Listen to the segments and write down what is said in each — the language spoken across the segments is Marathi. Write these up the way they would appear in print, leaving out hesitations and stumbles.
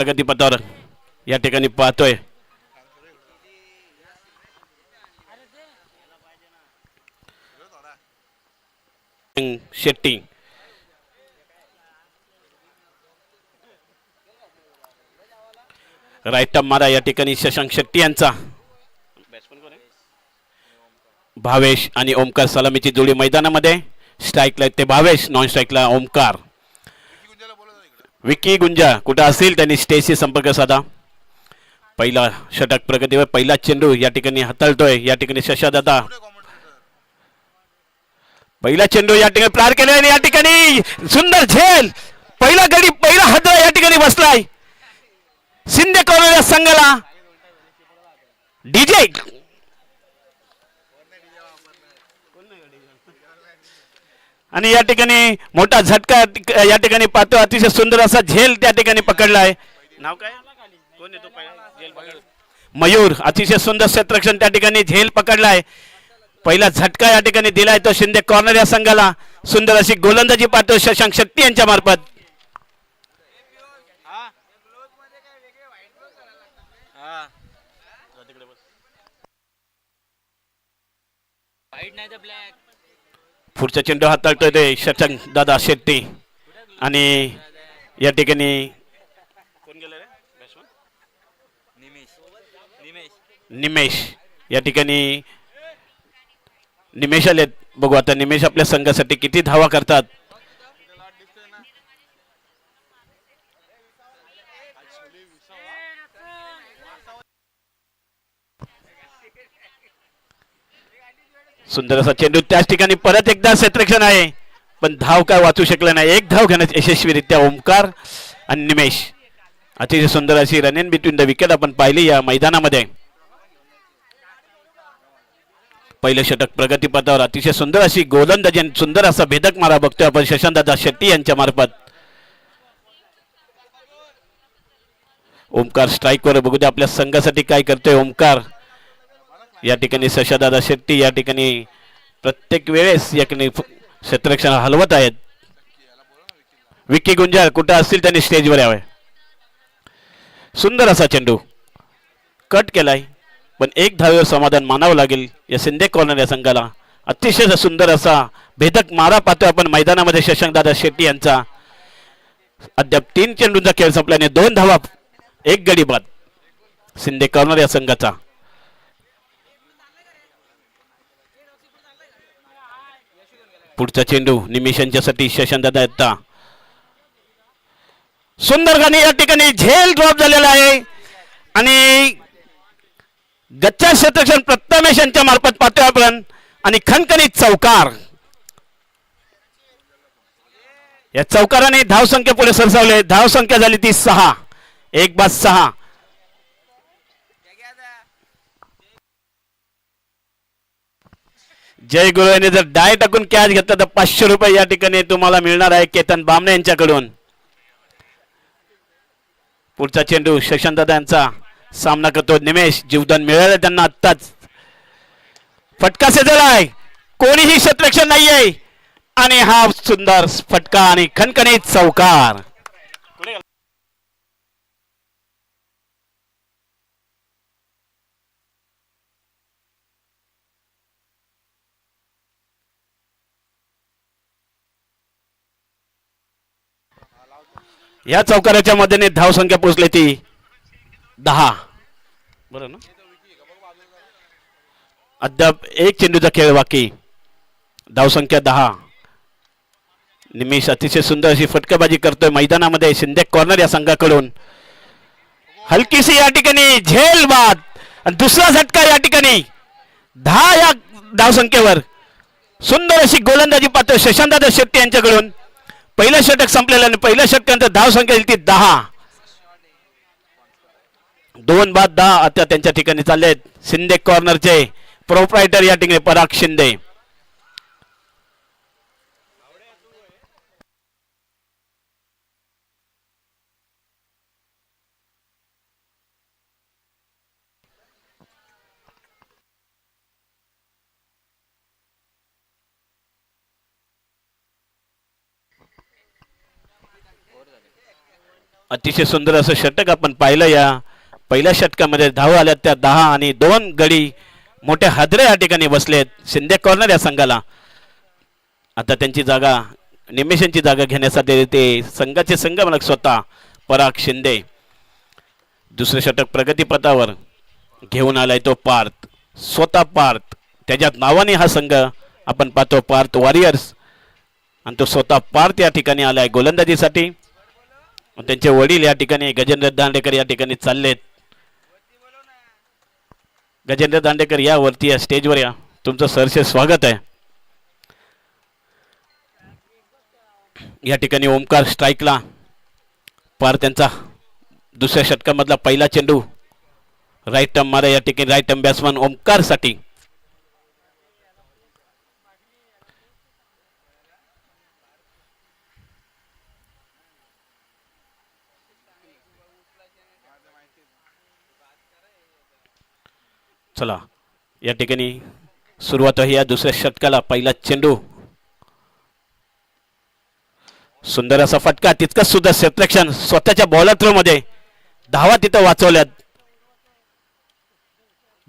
प्रगतीपथावर या ठिकाणी पाहतोय शेट्टी राईट मारा या ठिकाणी शशांक शेट्टी यांचा भावेश आणि ओमकार सलामीची जोडी मैदानामध्ये स्ट्राईकला ते भावेश नॉन स्ट्राईकला ओमकार विकी गुंजा कुठं असेल त्यांनी स्टेजशी संपर्क साधा पहिला षटक प्रगतीवर पहिला चेंडू या ठिकाणी हाताळतोय या ठिकाणी शशादादा पहिला चेंडू या ठिकाणी पार केला आणि या ठिकाणी सुंदर झेल पहिला गडी पहिला हादरा या ठिकाणी बसलाय शिंदे कॉर्नर संघाला डीजे आणि या ठिकाणी मोठा झटका या ठिकाणी पाहतो अतिशय सुंदर असा झेल त्या ठिकाणी पकडलाय नाव काय कोण येतो मयूर अतिशय सुंदर क्षेत्ररक्षण त्या ठिकाणी झेल पकडलाय पहिला झटका या ठिकाणी दिलाय तो शिंदे कॉर्नर या संघाला सुंदर अशी गोलंदाजी पाहतो शशांक शेट्टी यांच्या मार्फत पुढचा चेंडू हाताळतोय ते शशांक दादा शेट्टी आणि या ठिकाणी कोण गेलं रे निमेश या ठिकाणी निमेश आलेत बघू आता निमेश आपल्या संघासाठी किती धावा करतात सुंदर असा चेंडू त्याच ठिकाणी परत एकदा क्षेत्ररक्षण आहे पण धाव काय वाचू शकला नाही एक धाव घेण्यास यशस्वीरित्या ओमकार आणि निमेश अतिशय सुंदर अशी run in between the wicket आपण पाहिली या मैदानामध्ये पहिलं षटक प्रगतीपथावर अतिशय सुंदर अशी गोलंदाजी सुंदर असा भेदक मारा बघतोय आपण शशांकदादा शेट्टी यांच्या मार्फत ओमकार स्ट्राईकवर बघू दे आपल्या संघासाठी काय करतोय ओमकार या ठिकाणी शशादादा शेट्टी या ठिकाणी प्रत्येक वेळेस या ठिकाणी क्षेत्ररक्षण हलवत आहेत विकी गुंजाळ कुठं असतील त्यांनी स्टेजवर यावे सुंदर असा चेंडू कट केलाय पण एक धावेवर समाधान मानावं लागेल या शिंदे कॉर्नर या संघाला अतिशय सुंदर असा भेदक मारा पाहतोय आपण मैदानामध्ये शशांकदादा शेट्टी यांचा अद्याप 3 चेंडूंचा खेळ संपल्याने 2 धावा एक गडी बाद शिंदे कॉर्नर या संघाचा पुढचा चेंडू निमेश यांच्यासाठी शशांकदादा येता सुंदर गाणी या ठिकाणी झेल ड्रॉप झालेला आहे आणि गच्चा क्षेत्ररक्षण प्रथमेश यांच्या मार्फत पाहतोय आपण आणि खणखणीत चौकार या चौकाराने धाव संख्या पुढे सरसावले धाव संख्या झाली ती 6 एक बाद 6 जय गुरु यांनी जर डाय टाकून कॅच घेतला तर 500 रुपये या ठिकाणी तुम्हाला मिळणार आहे केतन बामणे यांच्याकडून पुढचा चेंडू शशांकदादा यांचा सामना करतो निमेश जीवदान मिळालं त्यांना आत्ताच फटका सेजलाय कोणीही क्षेत्ररक्षण नाहीये आणि हा सुंदर फटका आणि खणखणीत चौकार या चौकाराच्या मध्येने धाव संख्या पोहोचली ती 10 बरं ना अद्याप एक चेंडूचा खेळ बाकी धाव संख्या 10 निमेश अतिशय सुंदर अशी फटकेबाजी करतोय मैदानामध्ये शिंदे कॉर्नर या संघाकडून हलकीशी या ठिकाणी झेल बाद आणि दुसरा झटका या ठिकाणी 10 या धाव संख्येवर सुंदर अशी गोलंदाजी पाहतोय शशांकदादा शेट्टी यांच्याकडून पहिलं षटक संपलेलं आणि पहिल्या षटकानंतर धाव संख्या ती 10 2 बाद 10 आता त्यांच्या ठिकाणी चाललेत शिंदे कॉर्नरचे प्रोप्रायटर या ठिकाणी पराग शिंदे अतिशय सुंदर असं षटक आपण पाहिलं. या पहिल्या षटकामध्ये धावा आल्या त्या 10 आणि 2 गडी मोठे हादरे या ठिकाणी बसलेत शिंदे कॉर्नर या संघाला. आता त्यांची जागा निमेशांची जागा घेण्यासाठी ते संघाचे संघमालक स्वतः पराग शिंदे. दुसरे षटक प्रगतीपथावर घेऊन आलाय तो पार्थ, स्वतः पार्थ. त्याच्या नावाने हा संघ आपण पाहतो पार्थ वॉरियर्स, आणि तो स्वतः पार्थ या ठिकाणी आलाय गोलंदाजीसाठी. त्यांचे वडील या ठिकाणी गजेंद्र दांडेकर या ठिकाणी चाललेत. गजेंद्र दांडेकर या वरती या स्टेजवर या, तुमचं सहर्ष स्वागत आहे. या ठिकाणी ओमकार स्ट्राईकला. पार्थ त्यांचा दुसऱ्या षटकामधला पहिला चेंडू राईट टर्म मारा या ठिकाणी राईट टर्म बॅट्समन ओमकार साठी. चला या ठिकाणी सुरुवात आहे या दुसऱ्या षटकाला. पहिला चेंडू, सुंदर असा फटका, तितकंच सुद्धा क्षेत्ररक्षण स्वतःच्या बॉलर थ्रो मध्ये धावा तिथं वाचवल्यात.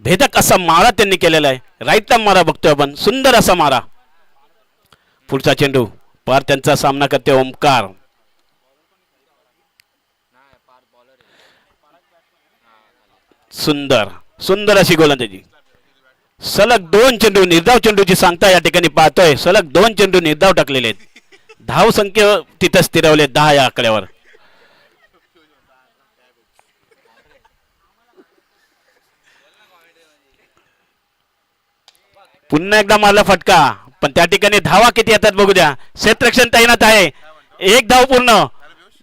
भेदक असा मारा त्यांनी केलेला आहे. राईटला मारा बघतोय आपण, सुंदर असा मारा. पुढचा चेंडू पार त्यांचा सामना करते ओमकार. सुंदर सुंदर अशी गोलंदाजी. सलग 2 चेंडू निर्धाव चेंडूची सांगता या ठिकाणी पाहतोय. सलग 2 चेंडू निर्धाव टाकलेले आहेत. धाव संख्या तिथं स्थिरवले 10 या आकड्यावर. पुन्हा एकदा मारला फटका, पण त्या ठिकाणी धावा किती येतात बघू द्या. क्षेत्ररक्षण तैनात आहे. 1 धाव पूर्ण.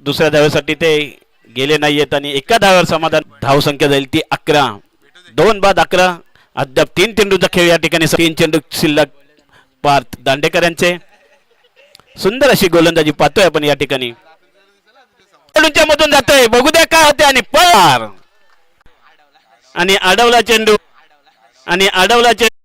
दुसऱ्या धावेसाठी ते गेले नाहीयेत आणि एका धाव्यावर समाधान. धाव संख्या जाईल ती 11. 2 बाद 11. अद्याप 3 चेंडूचा खेळ या ठिकाणी. 3 चेंडू शिल्लक पार्थ दांडेकर यांचे. सुंदर अशी गोलंदाजी पाहतोय आपण या ठिकाणी. चेंडूच्या मधून जातोय, बघू द्या काय होते. आणि पार आणि अडवला चेंडू आणि अडवला चेंडू.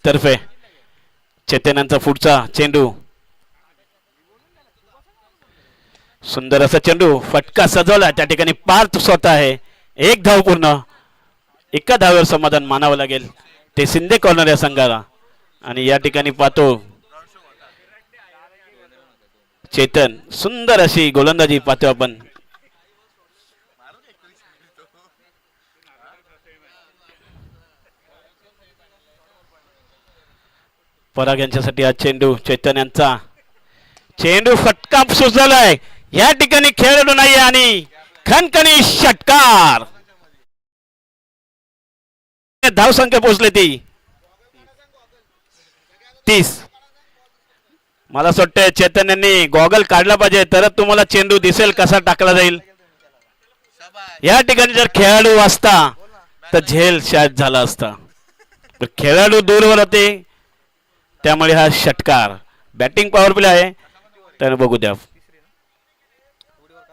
तर्फे चेतनांचा पुढचा चेंडू, सुंदर असा चेंडू, फटका सजवला. त्या ठिकाणी पार्थ स्वतः आहे. 1 धाव पूर्ण. एका धावेवर समाधान मानावं लागेल ते शिंदे कॉर्नर या संघाला. आणि या ठिकाणी पाहतो चेतन, सुंदर अशी गोलंदाजी पाहतो आपण. पराग यांच्यासाठी हा चेंडू, चैतन्य यांचा चेंडू, फटका सुचवलाय. या ठिकाणी खेळाडू नाही आणि खणखणी षटकार. धाव संख्या पोहोचली ती 30. मला असं वाटतं चैतन्यांनी गॉगल काढला पाहिजे, तरच तुम्हाला चेंडू दिसेल कसा टाकला जाईल. या ठिकाणी जर खेळाडू असता तर झेल शायद झाला असता. खेळाडू दूरवर होते त्यामुळे हा षटकार. बॅटिंग पॉवर प्ले आहे त्याने बघू द्या.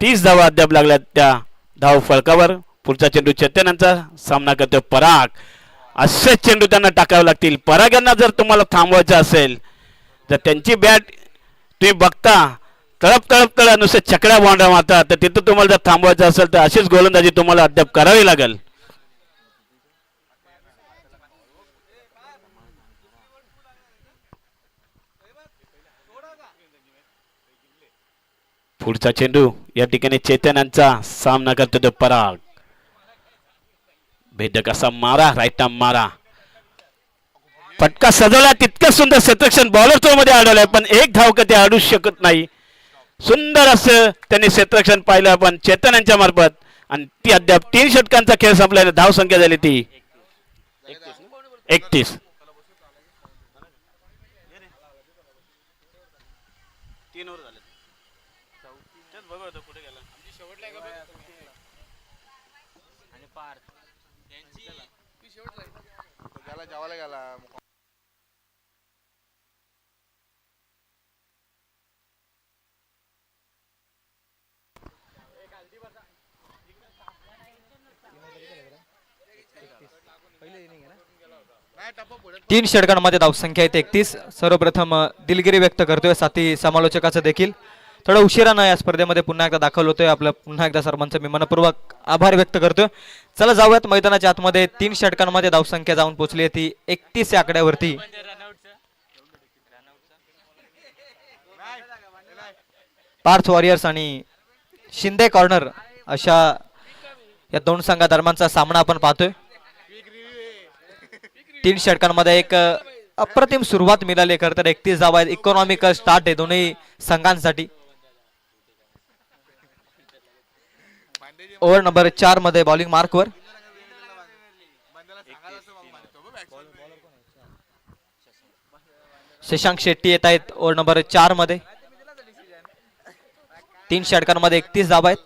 30 धावा अद्याप लागल्या त्या धाव फळकावर. पुढचा चेंडू चैतन्यांचा सामना करतो पराग. असे चेंडू त्यांना टाकावे लागतील. पराग यांना जर तुम्हाला थांबवायचं असेल तर त्यांची बॅट तुम्ही बघता तळप तळप तळ नुसते चकड्या बाउंड्या मारतात, तर तिथं तुम्हाला जर थांबवायचं असेल तर अशीच गोलंदाजी तुम्हाला अद्याप करावी लागेल. पुढचा चेंडू या ठिकाणी चैतन्यांचा सामना करतो तो पराग. भेदक असा मारा, राईट आर्म मारा. फटका सजवला, तितकं सुंदर क्षेत्ररक्षण बॉलर थ्रो मध्ये अडवलंय, पण 1 धाव कधी अडू शकत नाही. सुंदर असं त्यांनी क्षेत्ररक्षण पाहिलं आपण चैतन्यांच्या मार्फत. आणि ती अद्याप 3 षटकांचा खेळ संपल्याने धाव संख्या झाली ती 31. गेला जेवायला गेला. तीन षटकांमध्ये धावसंख्या आहे 31. सर्वप्रथम दिलगिरी व्यक्त करतोय साथी समालोचकाचं देखील. थोडा उशिरानं या स्पर्धेमध्ये पुन्हा एकदा दाखल होतोय. आपलं पुन्हा एकदा सर्वांचं मी मनपूर्वक आभार व्यक्त करतोय. चला जाऊयात मैदानाच्या आतमध्ये. तीन षटकांमध्ये धावसंख्या जाऊन पोहोचली आहे ती 31 या आकड्यावरती. पार्थ वॉरियर्स आणि शिंदे कॉर्नर अशा या दोन संघादरम्यानचा सामना आपण पाहतोय. तीन षटकांमध्ये एक अप्रतिम सुरुवात मिळाली. खरं तर 31 धावा आहेत. इकॉनॉमिकल स्टार्ट आहे दोन्ही संघांसाठी. ओव्हर नंबर 4 मध्ये बॉलिंग मार्कवर शशांक शेट्टी येत आहेत. ओव्हर नंबर 4 मध्ये. तीन षटकांमध्ये 31 धावा आहेत.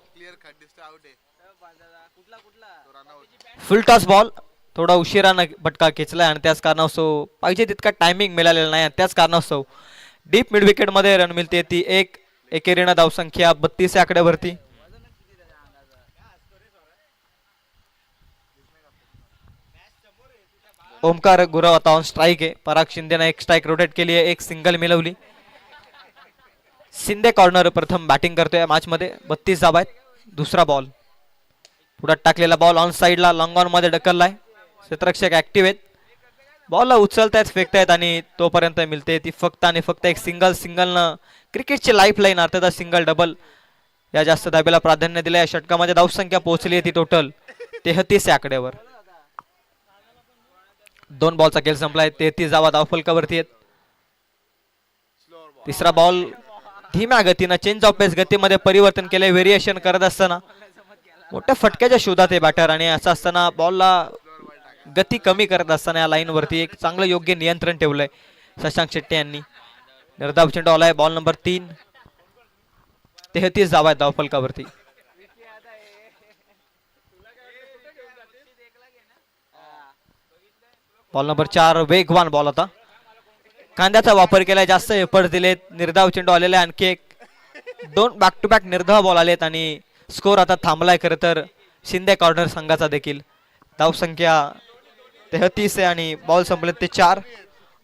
फुल टॉस बॉल. थोडा उशिरानं फटका खेचलाय आणि त्याच कारणास्तव पाहिजे तितका टायमिंग मिळालेला नाही. त्याच कारणास्तव डीप मिड विकेट मध्ये रन मिळते ती एक. एकेरीनं धावसंख्या 32 या आकड्यावरती. ओमकार गुरव आता ऑन स्ट्राईक आहे. पराग शिंदेने एक स्ट्राईक रोटेट केली आहे. एक सिंगल मिळवली. शिंदे कॉर्नर प्रथम बॅटिंग करतोय मॅच मध्ये. 32 धावा आहेत. दुसरा बॉल पुढे टाकलेला बॉल ऑन साइडला लॉंग ऑन मध्ये ढकललाय. क्षेत्ररक्षक ऍक्टिव्ह आहेत. बॉलला उचलतायत फेकतायत आणि तोपर्यंत मिळते ती फक्त आणि फक्त एक सिंगलनं क्रिकेटची लाईफ लाईन अर्थात सिंगल डबल या जास्त धाब्याला प्राधान्य दिलं. या षटकामध्ये धावसंख्या पोहोचली आहे ती टोटल 33 या आकड्यावर. दोन बॉलचा खेळ संपलाय. 33 धावा धावफलकावरती आहेत. तिसरा बॉल धीम्या गतीनं चेंज ऑफ पेस गतीमध्ये परिवर्तन केलंय. व्हेरिएशन करत असताना मोठ्या फटक्याच्या शोधात आहे बॅटर आणि असं असताना बॉलला गती कमी करत असताना या लाईन वरती एक चांगलं योग्य नियंत्रण ठेवलंय शशांक शेट्टी यांनी. निर्धाव चेंडू आलाय. Ball number 3. 33 धावा आहेत धावफलकावरती. बॉल नंबर 4 वेगवान बॉल. आता कांद्याचा वापर केलाय. जास्त एफर्ट दिलेत. निर्धाव चेंडू आलेला आहे. आणखी एक 2 बॅक टू बॅक निर्धाव बॉल आलेत आणि स्कोर आता थांबलाय. खरं तर शिंदे कॉर्नर संघाचा देखील. धावसंख्या 33 आहे आणि बॉल संपले ते 4.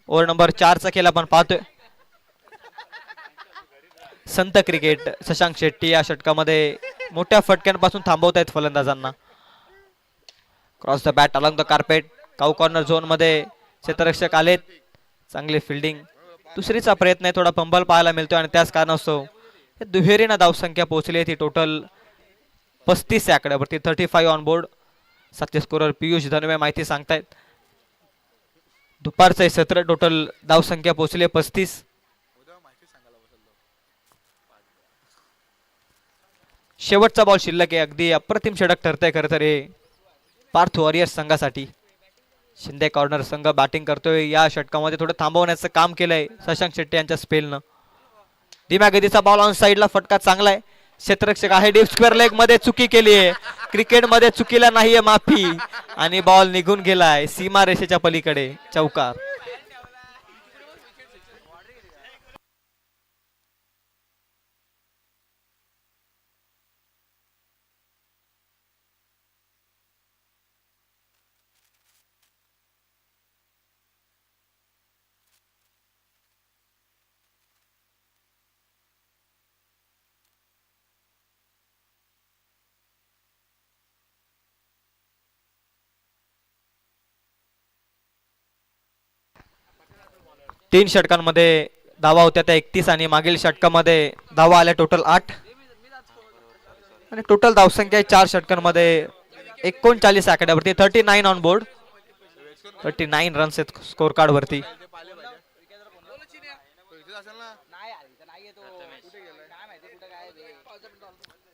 ओव्हर नंबर 4 चा खेळ आपण पाहतोय. संत क्रिकेट शशांक शेट्टी या षटकामध्ये मोठ्या फटक्यांपासून थांबवत आहेत फलंदाजांना. Cross the bat along the carpet. Cow corner zone मध्ये क्षेत्ररक्षक आलेत. चांगली फिल्डिंग. दुसरीचा प्रयत्न आहे. थोडा पंबल पाहायला मिळतोय आणि त्याच कारणास्तव दुहेरीनं धावसंख्या पोहोचली आहे ती टोटल 35 या आकड्यावरती. 35 ऑन बोर्ड. सातशे स्कोरर पियुष धनवे माहिती सांगतायत. दुपारचं सत्र टोटल धावसंख्या पोहोचली 35. शेवटचा बॉल शिल्लक आहे. अगदी अप्रतिम षटक ठरतंय खरं तर हे पार्थ वॉरियर्स संघासाठी. शिंदे कॉर्नर संघ बॅटिंग करतोय. या षटकामध्ये थोडं थांबवण्याचं काम केलंय शशांक शेट्टी यांच्या स्पेलनं. धीम्या गतीचा बॉल ऑन साइडला. फटका चांगला आहे. क्षेत्ररक्षक आहे. डीप स्क्वेअर लेग मध्ये चुकी केली आहे. क्रिकेटमध्ये चुकीला नाहीये माफी आणि बॉल निघून गेलाय सीमा रेषेच्या पलीकडे. चौकार. तीन षटकांमध्ये धावा होत्या त्या 31 आणि मागील षटकामध्ये धावा आल्या टोटल 8 आणि टोटल धावसंख्या 4 षटकांमध्ये 39 आकड्यावरती. 39 ऑन बोर्ड. 39 रन्स आहेत स्कोर कार्ड वरती.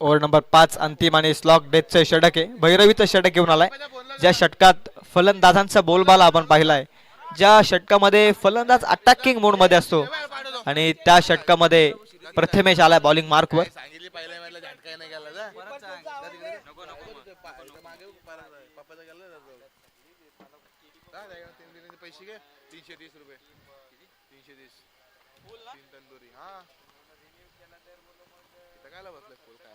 ओव्हर नंबर 5 अंतिम आणि स्लॉक डेथचं षटक आहे. भैरवीचं षटक घेऊन आलाय. ज्या षटकात फलंदाजांचा बोलबाला आपण पाहिलाय. ज्या षटकामध्ये फलंदाज अटॅकिंग मोड मध्ये असतो आणि त्या षटकामध्ये प्रथमेश आलाय बॉलिंग मार्कवर. पैसे घे 330 रुपये 330 तीन तंदुरी हा इथं कायला बसलं फुल काय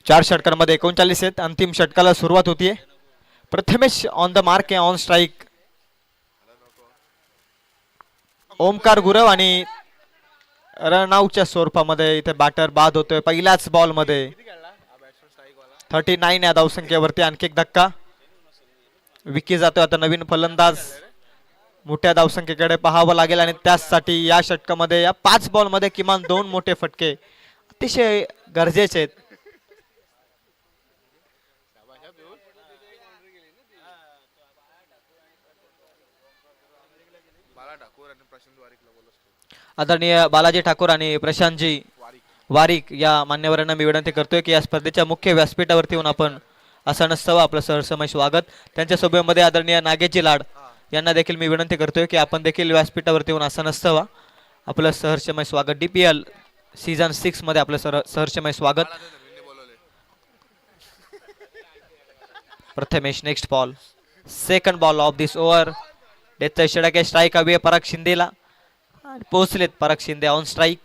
चार षटकांमध्ये 39 आहेत. अंतिम षटकाला सुरुवात होतीये. प्रथमेश ऑन द मार्क आहे, ऑन स्ट्राईक. ओमकार गुरव आणि रनआउटच्या स्वरूपामध्ये इथे बॅटर बाद होतोय पहिल्याच बॉल मध्ये. 39 या धावसंख्येवरती आणखी एक धक्का. विकी जातोय आता नवीन फलंदाज. मोठ्या धावसंख्येकडे पाहावं लागेल आणि त्यासाठी या षटकामध्ये या 5 बॉल मध्ये किमान 2 मोठे फटके अतिशय गरजेचे आहेत. आदरणीय बालाजी ठाकूर आणि प्रशांतजी वारिक या मान्यवरांना मी विनंती करतोय की या स्पर्धेच्या मुख्य व्यासपीठावरती येऊन आपण असं नसावं. आपलं सहर्षमय स्वागत. त्यांच्या सोबतीमध्ये आदरणीय नागेशजी लाड यांना देखील मी विनंती करतोय की आपण देखील व्यासपीठावरती येऊन असं नसावं. आपलं सहर्षमय स्वागत. DPL सीझन 6 मध्ये आपलं सहर्षमय स्वागत. Prathamesh next ball, second ball of this over. डेथचा षटक आहे. स्ट्राईक हवी आहे पराग शिंदेला. पोहोचलेत पराग शिंदे ऑन स्ट्राईक.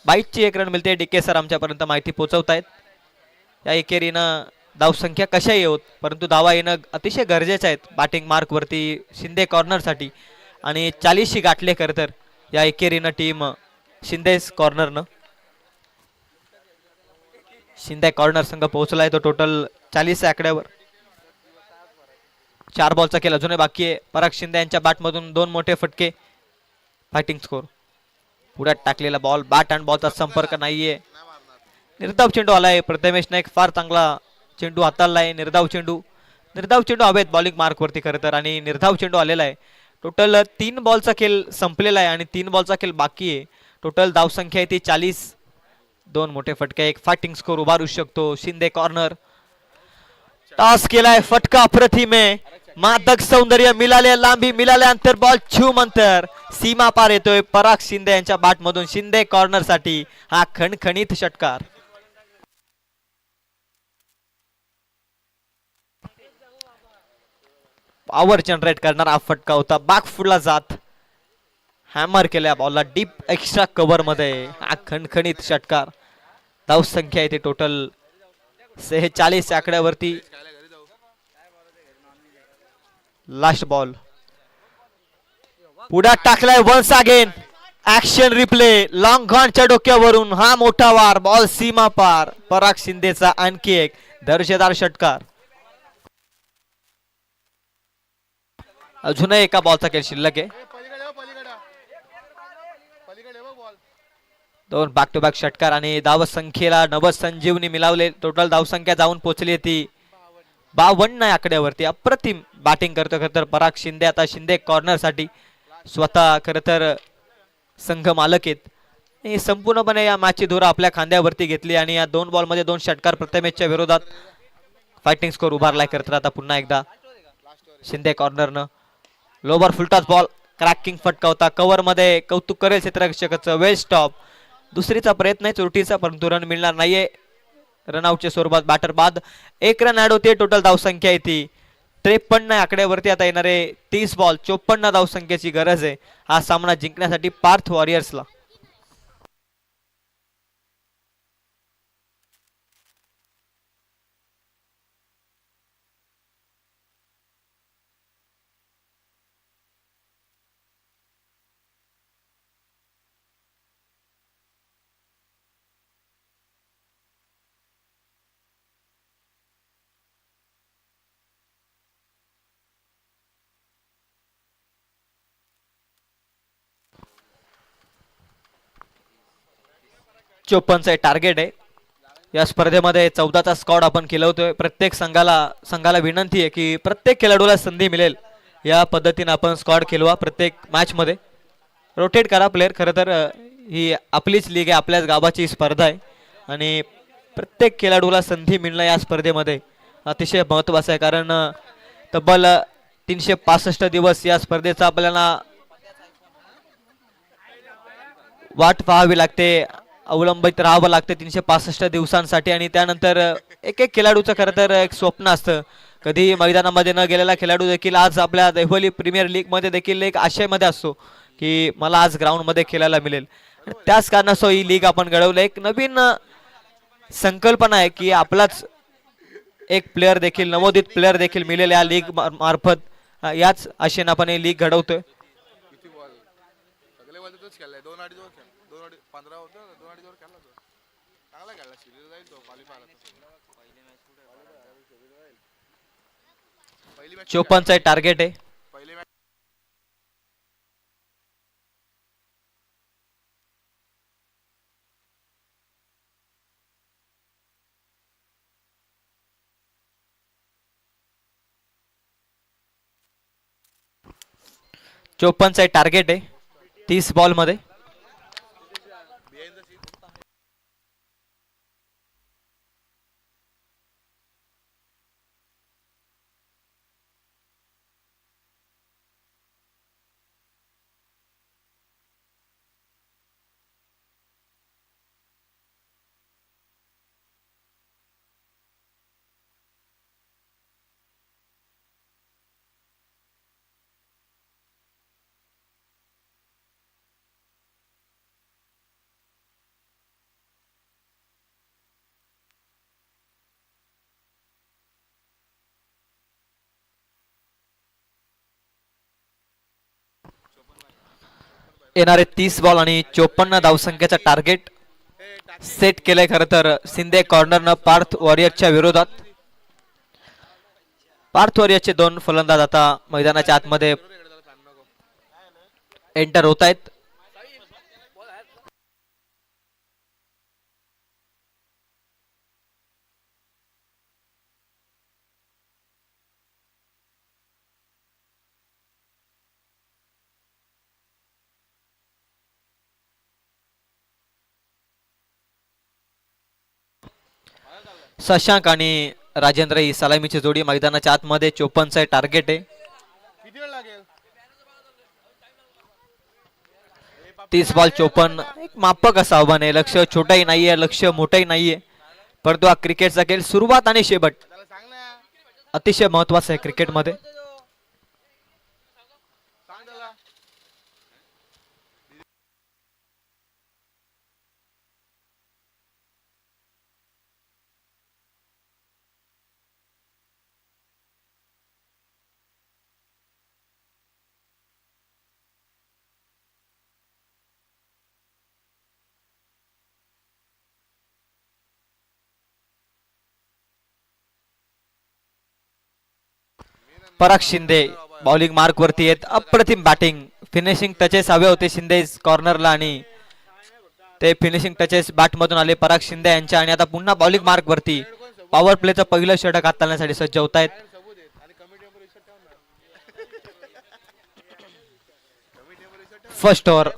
बाईटची 1 रन मिळते. DK सर आमच्यापर्यंत माहिती पोहोचवतायत. या एकेरीनं धावसंख्या कशा येऊत परंतु धावा येणं अतिशय गरजेचं आहे बॅटिंग मार्क वरती शिंदे कॉर्नरसाठी. आणि 40 गाठले खरं तर या एकेरीनं टीम शिंदेस कॉर्नरनं. शिंदे कॉर्नर संघ पोहोचलाय तो टोटल 40 आकड्यावर. 4 बॉलचा खेळ अजूनही बाकी आहे. पराग शिंदे यांच्या बॅटमधून 2 मोठे फटके. Fighting score. पुढ्यात टाकलेला बॉल, बॅट अँड बॉलचा संपर्क नाहीये. निर्धाव चेंडू आलाय. प्रथमेशने एक फार चांगला चेंडू हाताळलाय. निर्धाव चेंडू हवेत बॉलिंग मार्क वरती खरं तर आणि निर्धाव चेंडू आलेला आहे. टोटल 3 बॉलचा खेळ संपलेला आहे आणि 3 बॉलचा खेळ बाकी आहे. टोटल धावसंख्या आहे ती 40. 2 मोठे फटके, एक फायटिंग स्कोर उभारू शकतो शिंदे कॉर्नर. टॉस केलाय. फटका अप्रतिम आहे. मादक सौंदर्य मिळाले, लांबी मिळाले, अंतर बॉल छूम अंतर सीमा पार येतोय पराग शिंदे यांच्या बॅट मधून. शिंदे कॉर्नर साठी हा खणखणीत षटकार. पॉवर जनरेट करणारा हा फटका होता. बॅक फुटला जात हॅमर केल्या बॉलला डीप एक्स्ट्रा कव्हर मध्ये. हा खणखणीत षटकार. धावसंख्या आहे ती टोटल 46 आकड्यावरती. लास्ट बॉल पुढे टाकलाय. Once again action replay. Long घॉनच्या डोक्यावरून हा मोठा वार. बॉल सीमा पार. पराग शिंदेचा आणखी एक दर्जेदार षटकार. अजूनही एका बॉलचा खेळ शिल्लक आहे. 2 बॅक टू बॅक षटकार आणि धावसंख्येला नवसंजीवनी मिळवले. टोटल धावसंख्या जाऊन पोहोचली ती 52 आकड्यावरती. अप्रतिम बॅटिंग करतो खरं तर पराग शिंदे. आता शिंदे कॉर्नर साठी स्वतः खरं तर संघ मालक आहेत. संपूर्णपणे या मॅचची धुरा आपल्या खांद्यावरती घेतली आणि या 2 बॉल मध्ये 2 षटकार प्रथमेशच्या विरोधात. फायटिंग स्कोर उभारलाय खरं तर आता पुन्हा एकदा शिंदे कॉर्नरनं. लोवर फुलटाच बॉल, क्रॅकिंग फटका होता. कव्हर मध्ये कौतुक करेल क्षेत्ररक्षकाचं. वेल स्टॉप. दुसरीचा प्रयत्न आहे चोरटीचा परंतु रन मिळणार नाहीये. रनआउटच्या स्वरूपात बॅटर बाद. 1 रन ऍड होते. टोटल धावसंख्या आहे ती 53 आकड्यावरती. आता येणारे 30 बॉल 54 धावसंख्येची गरज आहे हा सामना जिंकण्यासाठी पार्थ वॉरियर्सला. चं टार्गेट आहे. या स्पर्धेमध्ये 14चा स्क्वॉड आपण खेळवतोय. प्रत्येक संघाला विनंती आहे की प्रत्येक खेळाडूला संधी मिळेल या पद्धतीने आपण स्क्वॉड खेळवा. प्रत्येक मॅच मध्ये रोटेट करा प्लेयर. खरं तर ही आपलीच लीग आहे, आपल्याच गावाची स्पर्धा आहे आणि प्रत्येक खेळाडूला संधी मिळणं या स्पर्धेमध्ये अतिशय महत्त्वाचं आहे. कारण तब्बल 365 दिवस या स्पर्धेचा आपल्याला वाट पाहावी लागते, अवलंबित राहावं लागतं 365 दिवसांसाठी. आणि त्यानंतर एक एक खेळाडूचं खरं तर एक स्वप्न असतं, कधी मैदानामध्ये न गेलेला खेळाडू देखील आज आपल्या देवली प्रीमियर लीग मध्ये देखील एक आशेमध्ये असतो की मला आज ग्राउंड मध्ये खेळायला मिळेल. आणि त्याच कारणास्तव ही लीग आपण घडवलं. एक नवीन संकल्पना आहे की आपलाच एक प्लेअर देखील, नवोदित प्लेअर देखील मिळेल या लीग मार्फत. याच आशेने आपण ही लीग घडवतोय. किती बॉल सगळे बॉल तोच खेळलाय. 2-2.5 ओव्हर खेळ, 2 15 होतं, 2-2.5 ओव्हर खेळला तो. चांगला खेळला, सिरीज जाईल तो क्वालिफायला. पहिली मॅच 54चं टार्गेट आहे. पहिली मॅच 54चं टार्गेट आहे 30 बॉल मध्ये. Behind the scene. येणारे 30 बॉल आणि 54 धावसंख्येचं टार्गेट सेट केलंय खरं तर शिंदे कॉर्नरनं पार्थ वॉरियरच्या विरोधात. पार्थ वॉरियरचे 2 फलंदाज आता मैदानाच्या आतमध्ये एंटर होत आहेत. शशांक आणि राजेंद्र ही सलामीची जोडी मैदानाच्या आतमध्ये. 54चं टार्गेट आहे. किती वेळ लागेल? 30 बॉल 54. एक मापक असं आव्हान आहे. लक्ष छोटंही नाहीये, लक्ष मोठंही नाहीये, परंतु हा क्रिकेटचा खेळ सुरुवात आणि शेवट त्याला सांग ना. अतिशय महत्वाचं आहे क्रिकेटमध्ये. सांग त्याला. पराग शिंदे बॉलिंग मार्क वरती आहेत. अप्रतिम बॅटिंग, फिनिशिंग टचेस हवे होते शिंदे कॉर्नरला आणि ते फिनिशिंग टचेस बॅट मधून आले पराग शिंदे यांच्या. आणि आता पुन्हा बॉलिंग मार्क वरती पॉवर प्लेचं पहिलं षटक हाताळण्यासाठी सज्ज होत आहेत. सबूत आहेत आणि कमिटीवर रिसेट ठेवणार. कमिटीवर रिसेट ठेव. First over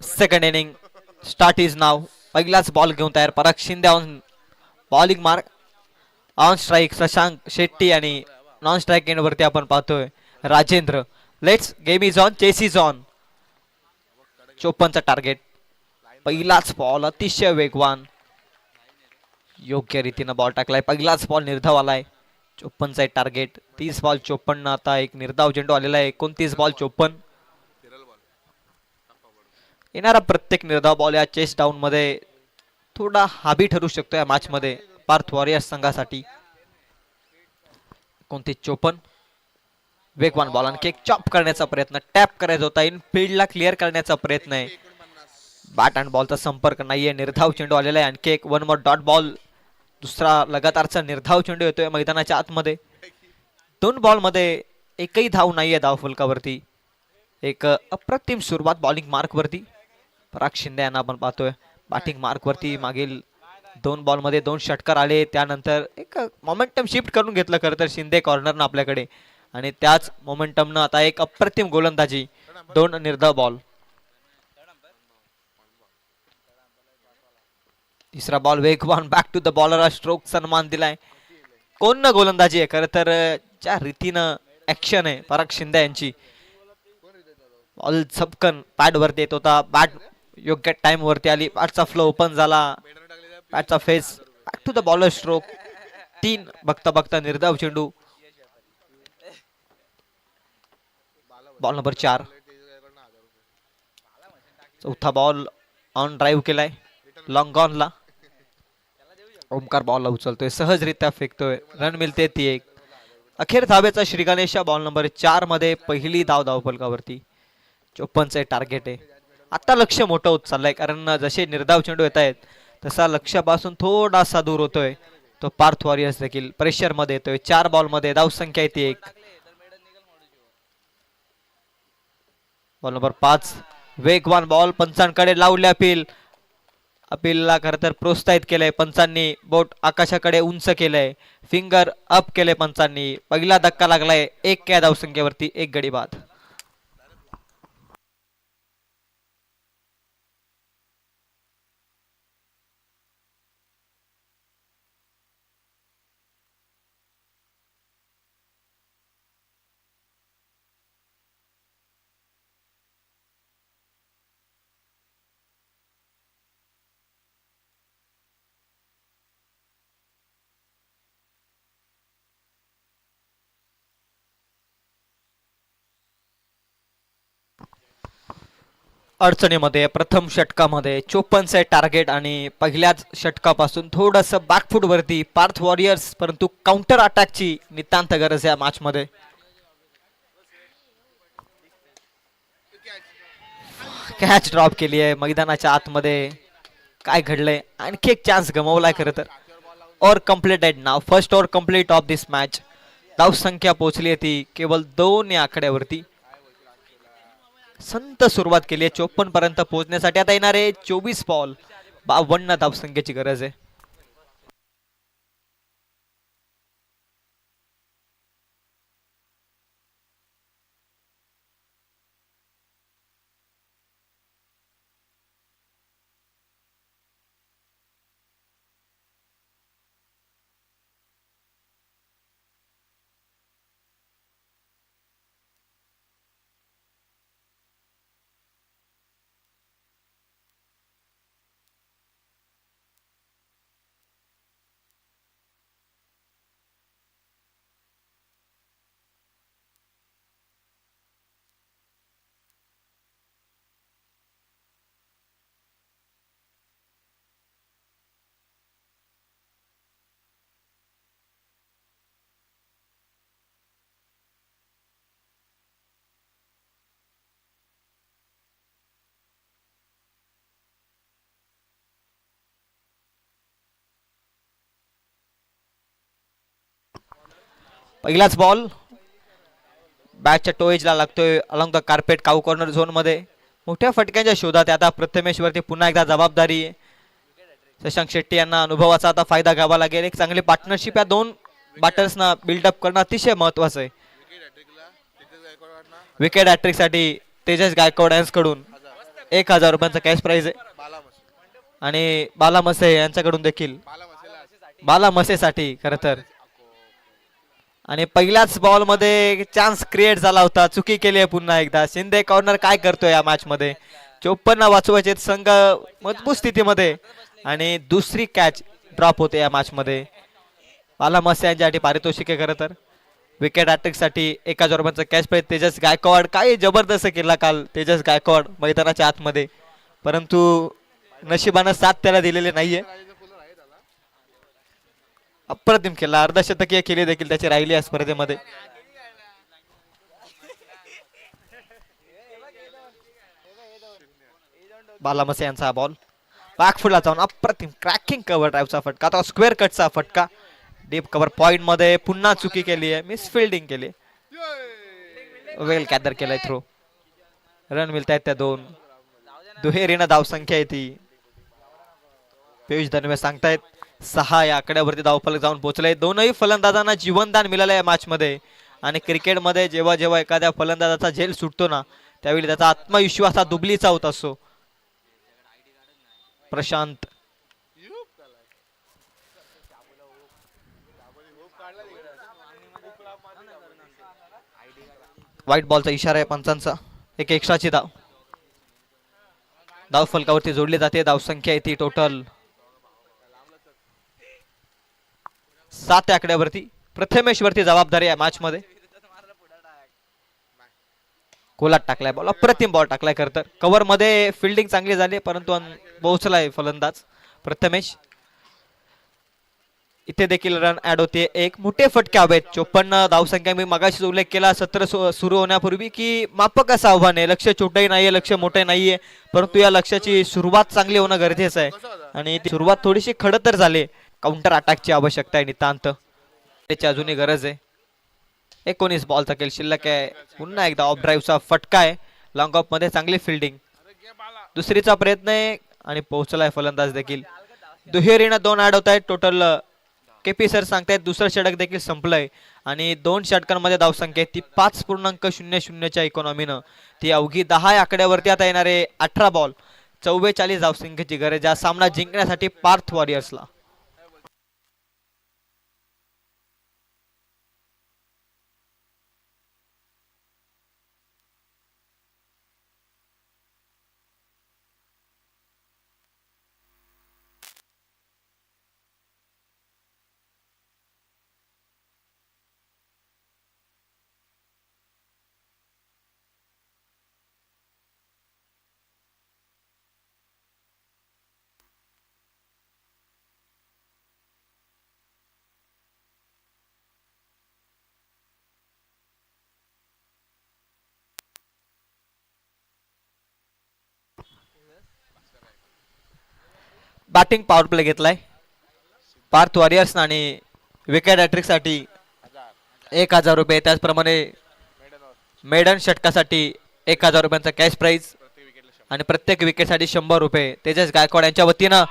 second inning start is now. पहिलाच बॉल घेऊन तयार Parag Shinde on bowling mark. On strike Shashank Shetty आणि नॉन स्ट्राईक एंड वरती आपण पाहतोय Rajendra. Let's game is on, chase is on. 54चं टार्गेट. पहिलाच बॉल अतिशय वेगवान, योग्य रीतीनं बॉल टाकलाय. पहिलाच बॉल निर्धाव आलाय. 54चं टार्गेट. 30 बॉल 54. आता एक निर्धाव चेंडू आलेला आहे. 29 बॉल 54. फिरल बॉल. येणारा प्रत्येक निर्धाव बॉल या चेस डाऊन मध्ये थोडा हाबी ठरू शकतो या मॅच मध्ये पार्थ वॉरियर्स संघासाठी. 29-54. वेगवान बॉल आणखी एक चॉप करण्याचा प्रयत्न, टॅप करायचा होता, इन फील्डला क्लिअर करण्याचा प्रयत्न आहे. बॅट अँड बॉलचा संपर्क नाहीये. निर्धाव चेंडू आलेला आहे. आणखी एक 1 मोर डॉट बॉल. दुसरा लगातारचा निर्धाव चेंडू येतोय मैदानाच्या आतमध्ये. 2 बॉल मध्ये एकही धाव नाहीये धाव फलकावरती. एक अप्रतिम सुरुवात बॉलिंग मार्क वरती. पराग शिंदे यांना आपण पाहतोय बॅटिंग मार्क वरती. मागील 2 बॉल मध्ये 2 षटकार आले. त्यानंतर एक मोमेंटम शिफ्ट करून घेतलं खरं तर शिंदे कॉर्नरनं आपल्याकडे. आणि त्याच मोमेंटमनं आता एक अप्रतिम गोलंदाजी. 2 निर्धाव बॉल. तिसरा बॉल वेगवान back to the bowler. Stroke सन्मान दिलाय. कोण न गोलंदाजी आहे खरं तर ज्या रीतीनं ऍक्शन आहे पराग शिंदे यांची. बॉल झपकन पॅड वरती येत होता. बॅट योग्य टाइम वरती आली. बॅटचा फ्लो ओपन झाला. बॅटचा face back to the bowler stroke. 3 बघता बघता निर्धाव चेंडू. Ball number 4. चौथा बॉल ऑन ड्राईव्ह केलाय लॉंग ऑनला. ओमकार बॉलला उचलतोय, सहजरित्या फेकतोय. रन मिळते ती 1. अखेर धाब्याचा श्री गणेश बॉल नंबर 4 मध्ये पहिली धाव धावफलकावरती. 54चे टार्गेट आहे. आता लक्ष मोठं होत चाललंय, कारण जसे निर्धाव चेंडू येत आहेत तसा लक्ष्यापासून थोडासा दूर होतोय. तो पार्थ वॉरियर्स देखील प्रेशर मध्ये येतोय. 4 बॉल मध्ये धाव संख्या येते 1. बॉल नंबर 5 वेगवान बॉल पंचांकडे लावले. अपीलला खरं तर प्रोत्साहित केलंय पंचांनी. बोट आकाशाकडे उंच केलंय, फिंगर अप केले पंचांनी. पहिला धक्का लागलाय 1 या धावसंख्येवरती. 1 गडी बाद. अडचणीमध्ये प्रथम षटकामध्ये 54चे टार्गेट आणि पहिल्याच षटकापासून थोडस बॅकफूट वरती पार्थ वॉरियर्स, परंतु काउंटर अटॅकची नितांत गरज या मॅच मध्ये. कॅच ड्रॉप केली आहे मैदानाच्या आतमध्ये. काय घडलंय? आणखी एक चान्स गमावलाय खरं तर. Over completed now. First over complete of this match. धाव संख्या पोहोचली आहे ती केवळ 2 या आकड्यावरती. संत सुरुवात केली आहे 54 पर्यंत पोहोचण्यासाठी. आता येणारे 24 बॉल 52 धावसंख्येची गरज आहे. पहिलाच बॉल बॅटच्या टोएजला लागतोय along the carpet cow corner zone मध्ये. मोठ्या फटक्यांच्या शोधात आता प्रथमेशवरती पुन्हा एकदा जबाबदारी आहे. शशांक शेट्टी यांना अनुभवाचा आता फायदा घ्यावा लागेल. एक चांगली पार्टनरशिप या 2 बॅटर्सना बिल्डअप करणं अतिशय महत्वाचं आहे. विकेट हॅट्रिक साठी तेजस गायकवाड यांच्याकडून 1000 रुपयांचा कॅश प्राइज आहे. आणि बाला मसे यांच्याकडून देखील बाला मसेसाठी खरं तर. आणि पहिल्याच बॉल मध्ये चान्स क्रिएट झाला होता. चुकी केली आहे पुन्हा एकदा. शिंदे कॉर्नर काय करतोय या मॅच मध्ये. 54 वाचवायचे संघ मजबूत स्थितीमध्ये आणि दुसरी कॅच ड्रॉप होते या मॅच मध्ये. बाला मसे यांच्यासाठी पारितोषिक आहे खरं तर. विकेट हॅट्रिक साठी 1000 रुपयांचा कॅश प्राइज. तेजस गायकवाड काय जबरदस्त केला काल तेजस गायकवाड मैदानाच्या आतमध्ये, परंतु नशिबानं साथ त्याला दिलेली नाहीये. अप्रतिम केला. अर्धशतकीय केली देखील त्याची राहिली या स्पर्धेमध्ये. बालामसे यांचा बॉल बॅकफुटला जाऊन अप्रतिम क्रॅकिंग कव्हर ड्राईव्हचा फटका. आता स्क्वेअर कटचा फटका डीप कव्हर पॉइंट मध्ये. पुन्हा चुकी केली आहे, मिस फिल्डिंग केली. वेल गॅदर केलाय थ्रो. रन मिळतायत त्या 2. दुहेरीनं धावसंख्या आहे ती. पियुष धनवे सांगतायत 6 या आकड्यावरती धावफलक जाऊन पोहोचले. दोनही फलंदाजांना जीवनदान मिळालं या मॅच मध्ये. आणि क्रिकेटमध्ये जेव्हा जेव्हा एखाद्या फलंदाजाचा झेल सुटतो ना, त्यावेळी त्याचा आत्मविश्वास हा दुबलीचा होत असतो. प्रशांत व्हाईट बॉलचा इशारा आहे पंचांचा. एक एक्स्ट्राची धाव. धाव फलकावरती जोडली जाते. धावसंख्या येते टोटल 7 आकड्यावरती. प्रथमेश वरती जबाबदारी या मॅच मध्ये. कोलात टाकलाय बॉल, अप्रतिम बॉल टाकलाय. खरं तर कव्हर मध्ये फिल्डिंग चांगली झाली परंतु पोहोचलाय फलंदाज प्रथमेश. इथे देखील रन ऍड होते. एक मोठे फटके हवेत. 54 धावसंख्या. मी मगाशीच उल्लेख केला सत्र सुरू होण्यापूर्वी की मापक असं आव्हान आहे. लक्ष छोटंही नाहीये, लक्ष मोठंही नाहीये, परंतु या लक्ष्याची सुरुवात चांगली होणं गरजेचं आहे. आणि ती सुरुवात थोडीशी खडतर तर झाली. काउंटर अटॅकची आवश्यकता आहे नितांत, त्याची अजूनही गरज आहे. 19 बॉलचा खेळ शिल्लक आहे. पुन्हा एकदा ऑफ ड्राईव्हचा फटका आहे. लॉंग ऑफ मध्ये चांगली फिल्डिंग. दुसरीचा प्रयत्न आहे आणि पोहोचलाय फलंदाज देखील. दुहेरीनं 2 ऍड होत आहेत. टोटल केपी सर सांगतायत दुसरं षटक देखील संपलंय आणि 2 षटकांमध्ये धावसंख्या ती 5.00च्या इकॉनॉमीनं ती अवघी 10 आकड्यावरती. आता येणारे 18 बॉल 44 धावसंख्येची गरज आहे सामना जिंकण्यासाठी पार्थ वॉरियर्सला. बॅटिंग पॉवर प्ले घेतलाय पार्थ वॉरियर्स आणि विकेट हॅट्रिक साठी 1000 रुपये. त्याचप्रमाणे मेडन षटकासाठी 1000 रुपयांचा कॅश प्राइज आणि प्रत्येक विकेटसाठी 100 रुपये. तेजस गायकवाड यांच्या वतीनं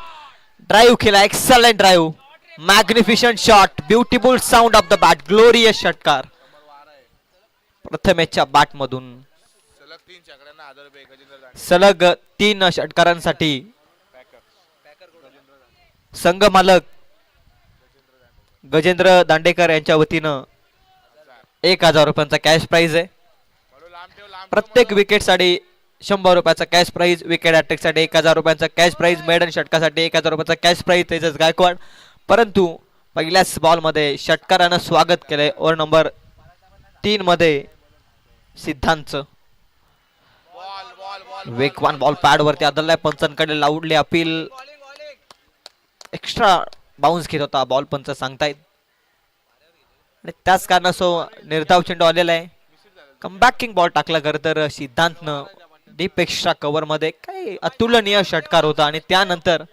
ड्राईव्ह केला. Excellent drive, magnificent shot, beautiful sound of the bat, glorious षटकार प्रथमेशच्या बॅट मधून. सलग 3 षटकारांसाठी संघ मालक गजेंद्र दांडेकर यांच्या वतीनं 1000 रुपयांचा कॅश प्राइज आहे. प्रत्येक विकेट साठी 100 रुपयाचा कॅश प्राइज, विकेट अटॅक साठी 1000 रुपयांचा कॅश प्राइज, मेडन षटकासाठी 1000 रुपयाचा कॅश प्राइज. तेजस गायकवाड. परंतु पहिल्याच बॉल मध्ये षटकारानं स्वागत केलंय. ओव्हर नंबर 3 मध्ये सिद्धांतचं वेगवान बॉल पॅड वरती आदळलाय. पंचांकडे लावडली अपील. एक्स्ट्रा बाउन्स घेत होता बॉल पंच सांगतायत आणि त्याच कारणासो निर्धाव चेंडू आलेला आहे. कमबॅकिंग बॉल टाकला खरं तर सिद्धांतनं डीप एक्स्ट्रा कव्हर मध्ये. काही अतुलनीय षटकार होता आणि त्यानंतर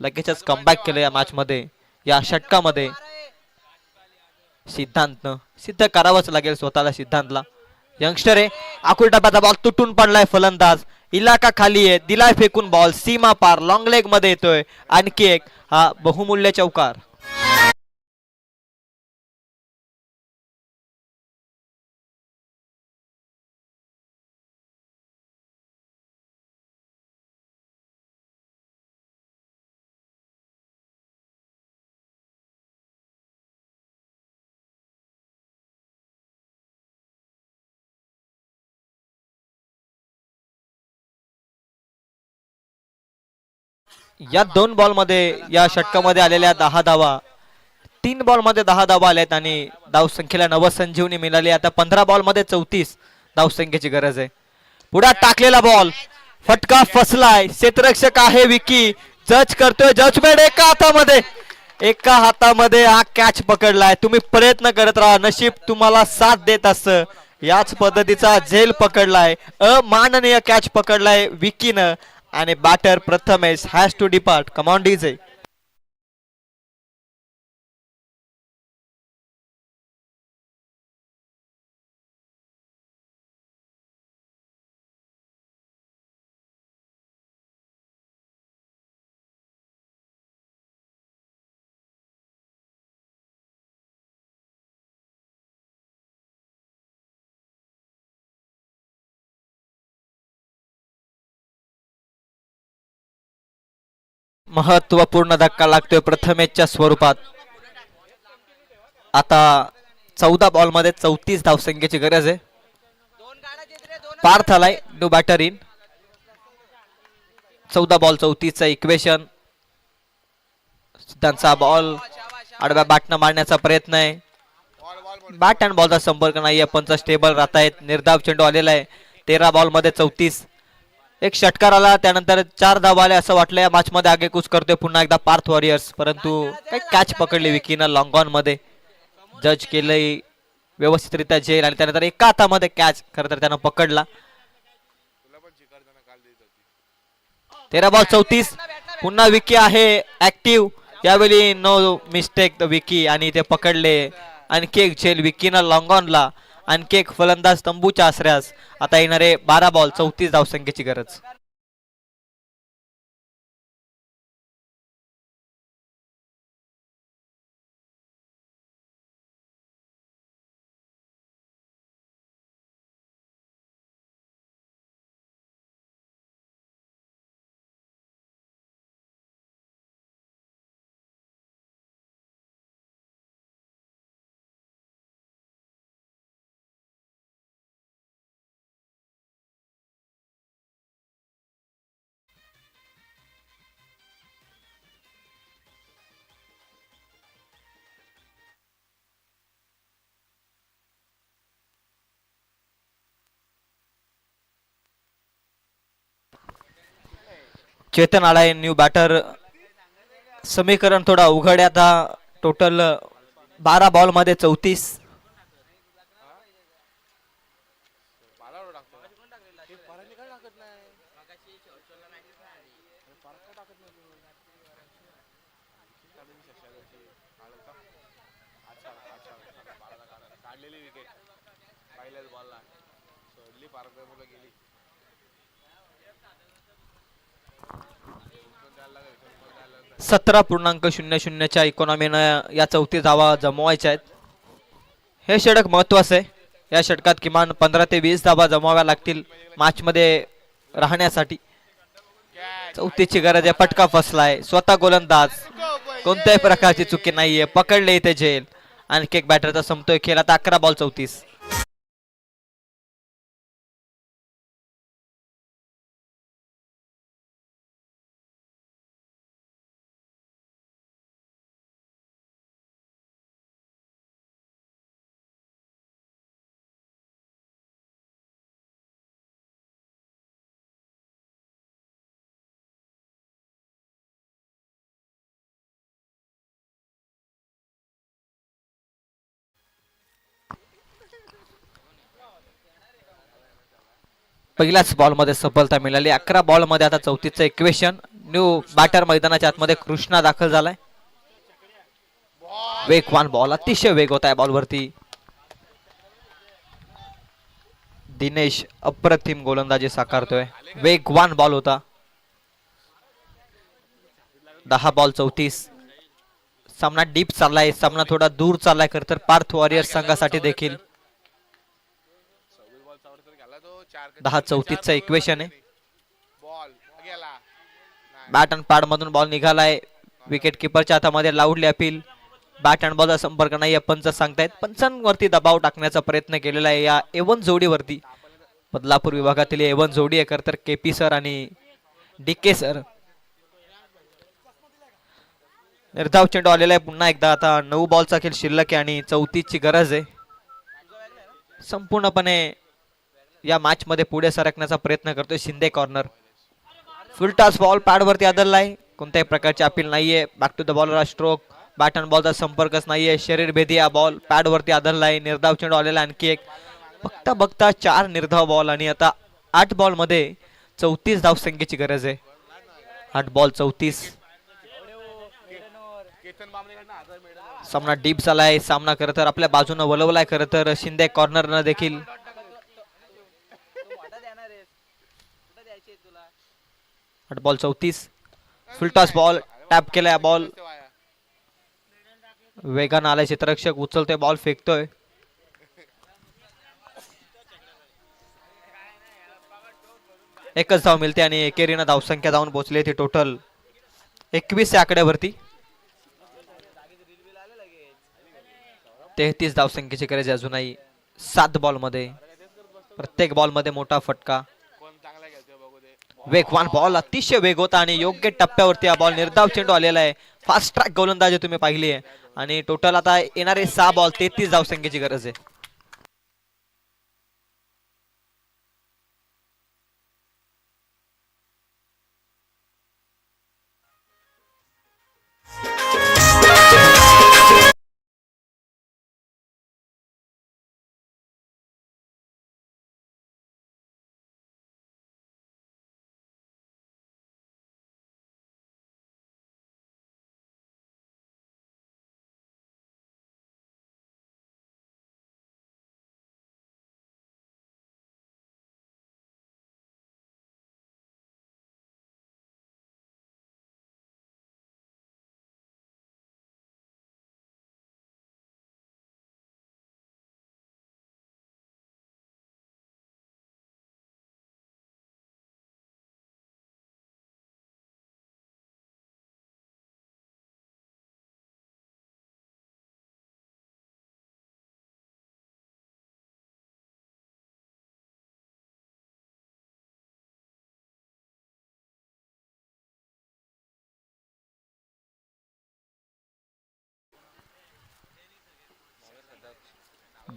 लगेचच कमबॅक केलं या मॅच मध्ये. या षटकामध्ये सिद्धांतनं सिद्ध करावंच लागेल स्वतःला. सिद्धांतला यंगस्टर आहे. आकुल टप्प्याचा बॉल तुटून पडलाय. फलंदाज इलाका खाली आहे, दिलाय फेकून बॉल सीमा पार. लॉंग लेग मध्ये येतोय आणखी एक हा बहुमूल्य चौकार. या 2 बॉल मध्ये या षटकामध्ये आलेल्या 10 धावा, 3 बॉल मध्ये 10 धावा आल्यात आणि धावसंख्येला नवसंजीवनी मिळाली. आता 15 बॉल मध्ये 34 धावसंख्येची गरज आहे. पुढे टाकलेला बॉल फटका फसलाय. क्षेत्ररक्षक आहे विकी. जज करतोय जजमेंट. एका हातामध्ये हा कॅच पकडलाय. तुम्ही प्रयत्न करत राहा, नशीब तुम्हाला साथ देत असं. याच पद्धतीचा झेल पकडलाय. अमाननीय कॅच पकडलाय विकीनं आणि batter Prathamesh has to depart. Come on DJ. महत्वपूर्ण धक्का लागतोय प्रथमेशच्या स्वरूपात. आता 14 बॉल मध्ये 34 धावसंख्येची गरज आहे. पार्थ आलाय न्यू बॅटर इन. 14 बॉल 34चं इक्वेशन. सिद्धांतचा बॉल आडव्या बॅटनं मारण्याचा प्रयत्न आहे. बॅट अँड बॉलचा संपर्क नाहीये. पंच स्टेबल राहतायत. निर्धाव चेंडू आलेला आहे. 13 बॉल मध्ये 34. एक षटकार आला, त्यानंतर 4 धावा आले असं वाटलं. या मॅच मध्ये आगेकूच करतोय पुन्हा एकदा पार्थ वॉरियर्स, परंतु काही कॅच पकडली विकीनं लॉंग ऑन मध्ये. जज केलंय व्यवस्थितरित्या झेल आणि त्यानंतर एका हातामध्ये कॅच खरं तर त्यानं पकडला. 13 बॉल 34. पुन्हा विकी आहे ऍक्टिव्ह. यावेळी नो मिस्टेक द विकी आणि ते पकडले. आणखी एक झेल विकीनं लॉंग ऑनला. आणखी एक फलंदाज तंबूच्या आसऱ्यास. आता येणारे 12 बॉल 34 धावसंख्येची गरज. चेतन आलाय न्यू बॅटर. समीकरण थोडा अवघड आहे आता. टोटल 12 बॉल मध्ये 34. काढलेली विकेट पहिल्याच बॉलला सोडली. पारदर्शक गेली. 17.00च्या इकॉनॉमीनं या 34 धावा जमवायच्या आहेत. हे षटक महत्वाचं आहे. या षटकात किमान 15 ते 20 धावा जमवाव्या लागतील मॅच मध्ये राहण्यासाठी. 34ची गरज आहे. पटका फसलाय. स्वतः गोलंदाज. कोणत्याही प्रकारची चुकी नाहीये. पकडले इथे झेल. आणखी एक बॅटरचा संपतोय खेळ. आता 11 बॉल 34. पहिल्याच बॉल मध्ये सफलता मिळाली. 11 बॉल मध्ये आता 34चं इक्वेशन. न्यू बॅटर मैदानाच्या आतमध्ये कृष्णा दाखल झालाय. वेगवान बॉल. अतिशय वेग होता या बॉलवरती. दिनेश अप्रतिम गोलंदाजी साकारतोय. वेगवान बॉल होता. 10 बॉल 34. सामना डीप चाललाय. सामना थोडा दूर चाललाय खर तर पार्थ वॉरियर्स संघासाठी देखील. 10-34चं इक्वेशन आहे. बॅट अँड पॅड मधून बॉल निघालाय. विकेट किपरच्या हातामध्ये लाऊडली अपील. बॅट अँड बॉलचा संपर्क नाही पंच सांगतायत. पंचांवरती दबाव टाकण्याचा प्रयत्न केलेला आहे या एवन जोडीवरती. बदलापूर विभागातील एवन जोडी आहे खर तर केपी सर आणि डीके सर. निर्धाव चेंडू आलेला आहे पुन्हा एकदा. आता 9 बॉलचा खेळ शिल्लक आहे आणि 34ची गरज आहे. संपूर्णपणे या मॅच मध्ये पुढे सरकण्याचा प्रयत्न करतोय Shinde corner. Full toss ball pad वरती आदळलाय. कोणत्याही प्रकारची अपील नाहीये. Back to the bowler stroke. Bat and बॉलचा संपर्कच नाहीये. शरीर भेदी हा बॉल पॅड वरती आदळलाय. निर्धाव चेंडू आलेला आणखी एक. बघता बघता 4 निर्धाव बॉल आणि आता 8 बॉल मध्ये 34 धावसंख्येची गरज आहे. 8 बॉल 34. सामना डीप झालाय. सामना खरं तर आपल्या बाजूने वळवलाय खरं तर शिंदे कॉर्नरनं देखील. 8 बॉल 34. फुलटॉस बॉल टॅप केलाय. बॉल वेगानं आलाय. क्षेत्ररक्षक उचलतोय बॉल फेकतोय. एकच धाव मिळते आणि एकेरीनं धावसंख्या जाऊन पोहोचली ती टोटल 21 या आकड्यावरती. 33 धावसंख्येची गरज आहे अजूनही 7 बॉल मध्ये. प्रत्येक बॉल मध्ये मोठा फटका. वेगवान बॉल, अतिशय वेग होता आणि योग्य टप्प्यावरती हा बॉल, निर्धाव चेंडू आलेला आहे. फास्ट ट्रॅक गोलंदाजी तुम्ही पाहिली आहे आणि टोटल आता येणारे 6 बॉल 33 धावसंख्येची गरज आहे.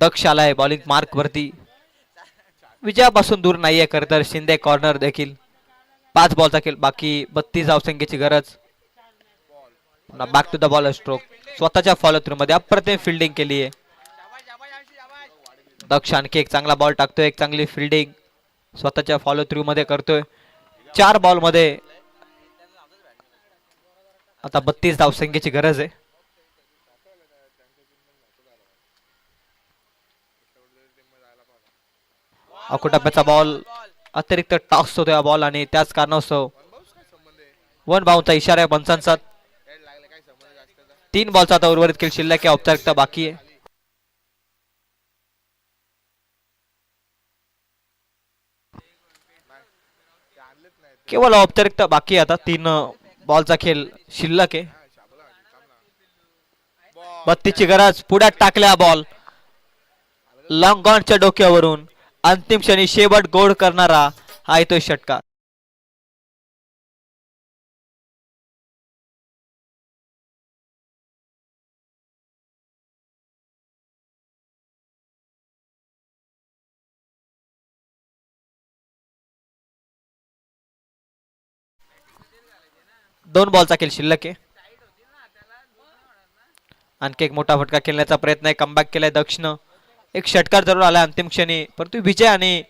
दक्ष आलाय बॉलिंग मार्क वरती, विजयापासून दूर नाहीये खर तर शिंदे. कॉर्नर देखील 5 बॉलचा खेळ बाकी, 32 धावसंख्येची गरज. पुन्हा back to the ball stroke, स्वतःच्या फॉलो थ्रू मध्ये अप्रतिम फिल्डिंग केली आहे दक्ष. आणखी एक चांगला बॉल टाकतोय, एक चांगली फिल्डिंग स्वतःच्या फॉलो थ्रू मध्ये करतोय. 4 बॉल मध्ये आता 32 धावसंख्येची गरज आहे. अकोटाप्याचा बॉल, अतिरिक्त टॉस होतो हा बॉल आणि त्याच कारणास्तव वन बाउंडचा इशारा आहे पंचांचा. 3 बॉलचा आता उर्वरित खेळ शिल्लक आहे, औपचारिकता बाकी आहे. केवळ औपचारिकता बाकी आहे आता, 3 बॉलचा खेळ शिल्लक आहे. 32 ची गरज, पुढ्यात टाकल्या बॉल लॉंग ऑनच्या डोक्यावरून. अंतिम क्षणी शेवट गोड करणारा हा येतोय षटकार. दोन बॉलचा खेळ शिल्लक आहे. आणखी एक मोठा फटका खेळण्याचा प्रयत्न आहे, कमबॅक केलाय दक्षिण. एक षटकार जरूर आला अंतिम क्षणी, परंतु विजय आणि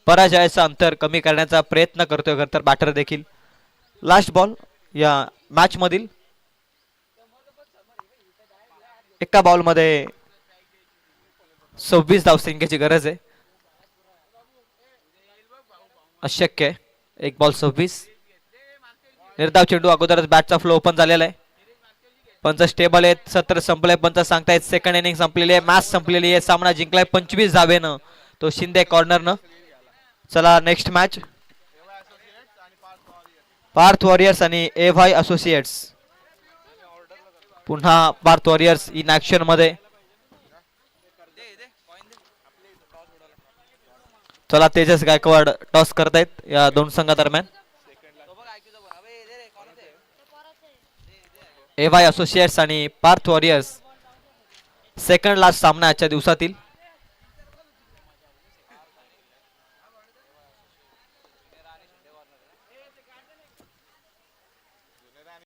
पराजयाचं अंतर कमी करण्याचा प्रयत्न करतोय खरं तर बॅटर देखील. लास्ट बॉल या मॅच मधील, एका बॉल मध्ये 26 धावसंख्येची गरज आहे. अशक्य आहे, एक बॉल 26. निर्धाव चेंडू, अगोदरच बॅटचा फ्लो ओपन झालेला आहे. पंच स्टेबल आहेत, सत्र संपलंय पंच सांगतायत. सेकंड इनिंग संपलेली आहे, मॅच संपलेली आहे, सामना जिंकलाय 25 धावेनं तो शिंदे कॉर्नरनं. चला नेक्स्ट मॅच, पार्थ वॉरियर्स आणि एव्हाय असोसिएट्स. पुन्हा पार्थ वॉरियर्स इन ऍक्शन मध्ये. चला तेजस गायकवाड टॉस करतायत या दोन संघादरम्यान. एव्हाय असोसिएट्स आणि पार्थ वॉरियर्स, सेकंड लास्ट सामना आजच्या दिवसातील.